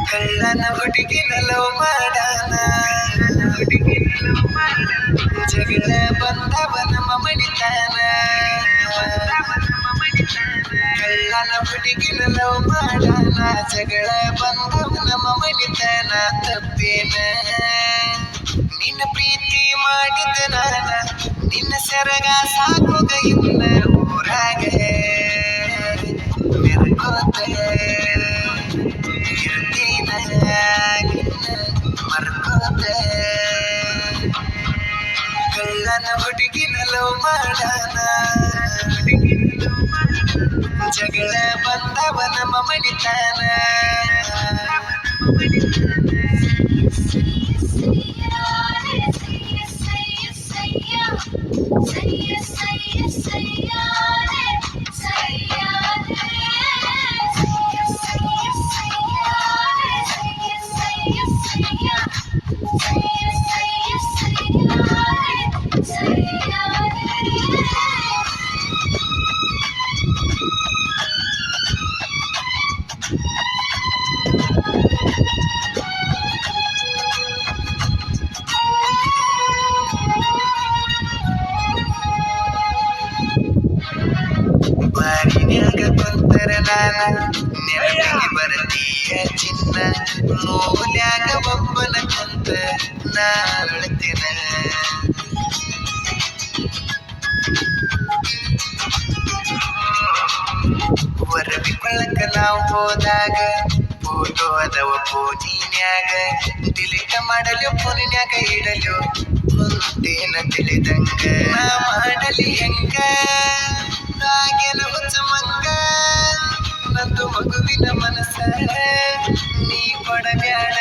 ಕಳ್ಳನ ಹುಡುಗಿನ ಲವ್ ಮಾಡಾನ, ಜಗಳ ಬಂದವ ನಮ್ಮ ಮಣಿತಾನ. ಕಳ್ಳನ ಹುಡುಗಿನ ಲವ್ ಮಾಡಾನ, ಜಗಳ ಬಂದವ ನಮ್ಮ ಮಣಿತಾನ. ತಪ್ಪೇನ ನಿನ್ನ ಪ್ರೀತಿ ಮಾಡಿದ ನಾನ, ನಿನ್ನ ಸೆರಗ ಸಾಕುಗ ಇನ್ನ ಊರಾಗ ಮೆರ್ಕೋತ ಇರ್ತೀನ ಮರ್ಕೋತ. ಕಳ್ಳನ ಹುಡುಗಿನ ಲವ್ ಮಾಡಾನ, ಜಗಳ ಬಂದವ ನಮ್ಮ ಮಣಿತಾನ. ಬಾರಿನ್ಯಾಗ ಕುಂತರ ನಾನ ನೆನಪಿಗೆ ಬರತೀಯ ಚಿನ್ನ, ಮೂಲ್ಯಾಗ ಒಬ್ಬನ ಕುಂತ ನಾಳ್ತಿನ. ಹೊರಬಿಕೊಳ್ಳಕ ನಾವು ಹೋದಾಗ ಫೋಟೋ ಅದವ ಫೋನಿನ್ಯಾಗ, ಡಿಲೀಟ ಮಾಡಲು ಫೋನಿನ್ಯಾಗ ಇಡಲು ಕುಂತೇನ ತಿಳಿದಂಗ. ನಾ ಮಾಡಲಿ ಹೆಂಗ ಹಾಗೆನ ಹುಚ್ಚ ಮಂಗ, ನಂದು ಮಗುವಿನ ಮನಸ್ಸ ನೀ ಕೊಡಬ್ಯಾಡ